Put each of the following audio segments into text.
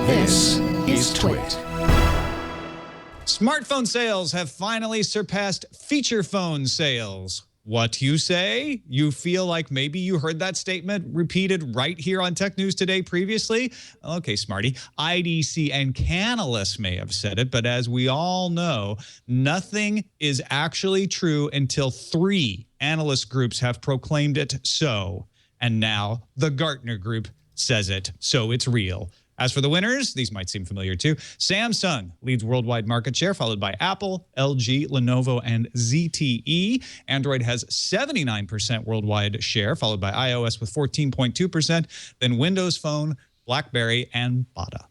This is Twit. Smartphone sales have finally surpassed feature phone sales. What you say? You feel like maybe you heard that statement repeated right here on Tech News Today previously? Okay, smarty. IDC and Canalys may have said it, but as we all know, nothing is actually true until 3 analyst groups have proclaimed it so. And now the Gartner Group says it, so it's real. As for the winners, these might seem familiar too. Samsung leads worldwide market share, followed by Apple, LG, Lenovo, and ZTE. Android has 79% worldwide share, followed by iOS with 14.2%, then Windows Phone, BlackBerry, and Bata.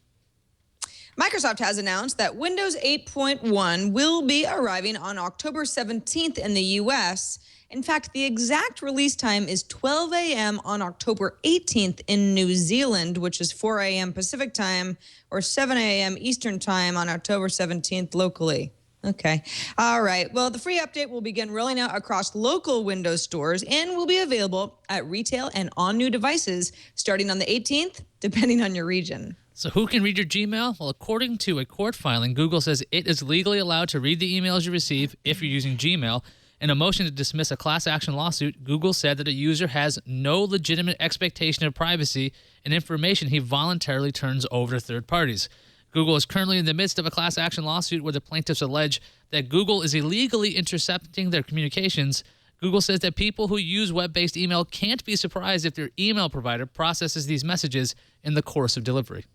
Microsoft has announced that Windows 8.1 will be arriving on October 17th in the U.S. In fact, the exact release time is 12 a.m. on October 18th in New Zealand, which is 4 a.m. Pacific time, or 7 a.m. Eastern time on October 17th locally. Okay. All right. Well, the free update will begin rolling out across local Windows stores and will be available at retail and on new devices starting on the 18th, depending on your region. So who can read your Gmail? Well, according to a court filing, Google says it is legally allowed to read the emails you receive if you're using Gmail. In a motion to dismiss a class action lawsuit, Google said that a user has no legitimate expectation of privacy and information he voluntarily turns over to third parties. Google is currently in the midst of a class action lawsuit where the plaintiffs allege that Google is illegally intercepting their communications. Google says that people who use web-based email can't be surprised if their email provider processes these messages in the course of delivery.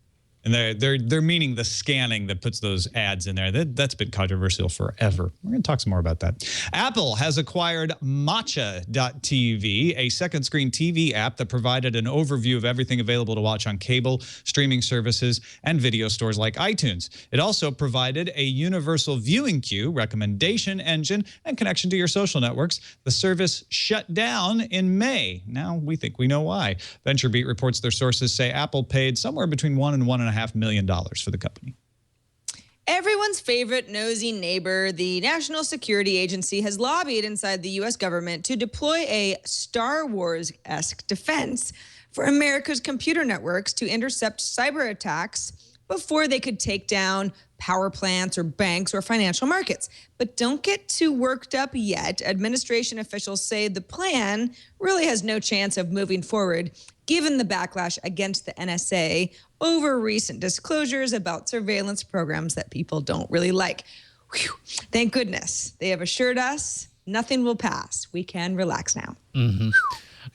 And they're meaning the scanning that puts those ads in there. That's been controversial forever. We're going to talk some more about that. Apple has acquired Matcha.tv, a second-screen TV app that provided an overview of everything available to watch on cable, streaming services, and video stores like iTunes. It also provided a universal viewing queue, recommendation engine, and connection to your social networks. The service shut down in May. Now we think we know why. VentureBeat reports their sources say Apple paid somewhere between $1 and $1.5 million for the company. Everyone's favorite nosy neighbor, the National Security Agency, has lobbied inside the U.S. government to deploy a Star Wars-esque defense for America's computer networks to intercept cyber attacks before they could take down power plants or banks or financial markets. But don't get too worked up yet. Administration officials say the plan really has no chance of moving forward, given the backlash against the NSA over recent disclosures about surveillance programs that people don't really like. Whew. Thank goodness. They have assured us nothing will pass. We can relax now.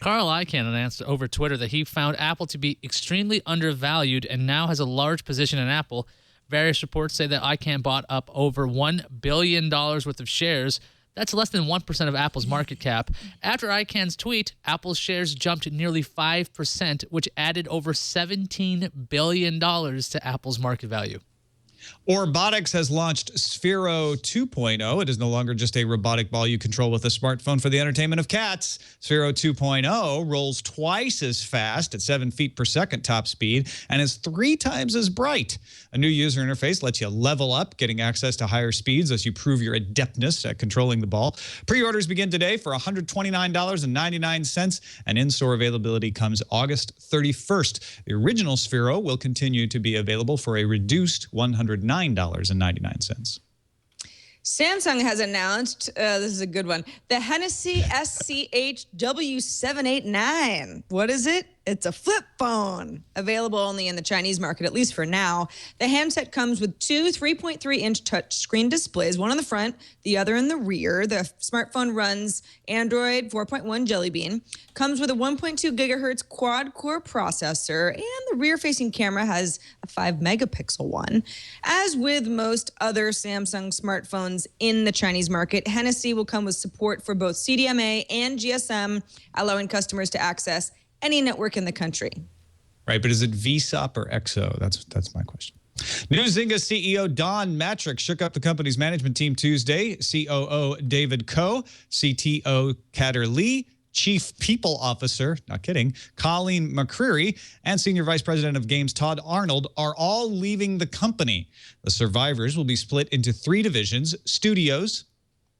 Carl Icahn announced over Twitter that he found Apple to be extremely undervalued and now has a large position in Apple. Various reports say that Icahn bought up over $1 billion worth of shares. That's less than 1% of Apple's market cap. After Icahn's tweet, Apple's shares jumped nearly 5%, which added over $17 billion to Apple's market value. Orbotics has launched Sphero 2.0. It is no longer just a robotic ball you control with a smartphone for the entertainment of cats. Sphero 2.0 rolls twice as fast at 7 feet per second top speed and is 3 times as bright. A new user interface lets you level up, getting access to higher speeds as you prove your adeptness at controlling the ball. Pre-orders begin today for $129.99, and in-store availability comes August 31st. The original Sphero will continue to be available for a reduced $109.99. Samsung has announced, this is a good one, the Hennessy SCH W789. What is it? It's a flip phone, available only in the Chinese market, at least for now. The handset comes with 2 3.3-inch touchscreen displays, one on the front, the other in the rear. The smartphone runs Android 4.1 Jelly Bean, comes with a 1.2 gigahertz quad-core processor, and the rear-facing camera has a 5-megapixel one. As with most other Samsung smartphones in the Chinese market, Hennessy will come with support for both CDMA and GSM, allowing customers to access any network in the country. Right, but is it VSOP or XO? That's my question. New Zynga CEO Don Matrick shook up the company's management team Tuesday. COO David Koh, CTO Kader Lee, Chief People Officer, not kidding, Colleen McCreary, and Senior Vice President of Games Todd Arnold are all leaving the company. The survivors will be split into 3 divisions: studios,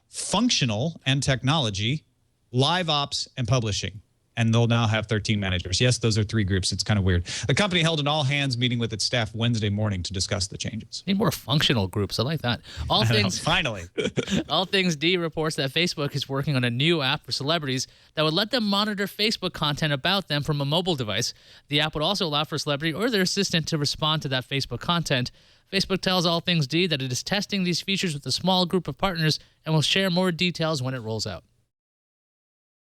functional and technology, live ops, and publishing. and they'll now have 13 managers. Yes, those are 3 groups. It's kind of weird. The company held an all-hands meeting with its staff Wednesday morning to discuss the changes. Need more functional groups. I like that. Finally. All Things D reports that Facebook is working on a new app for celebrities that would let them monitor Facebook content about them from a mobile device. The app would also allow for a celebrity or their assistant to respond to that Facebook content. Facebook tells All Things D that it is testing these features with a small group of partners and will share more details when it rolls out.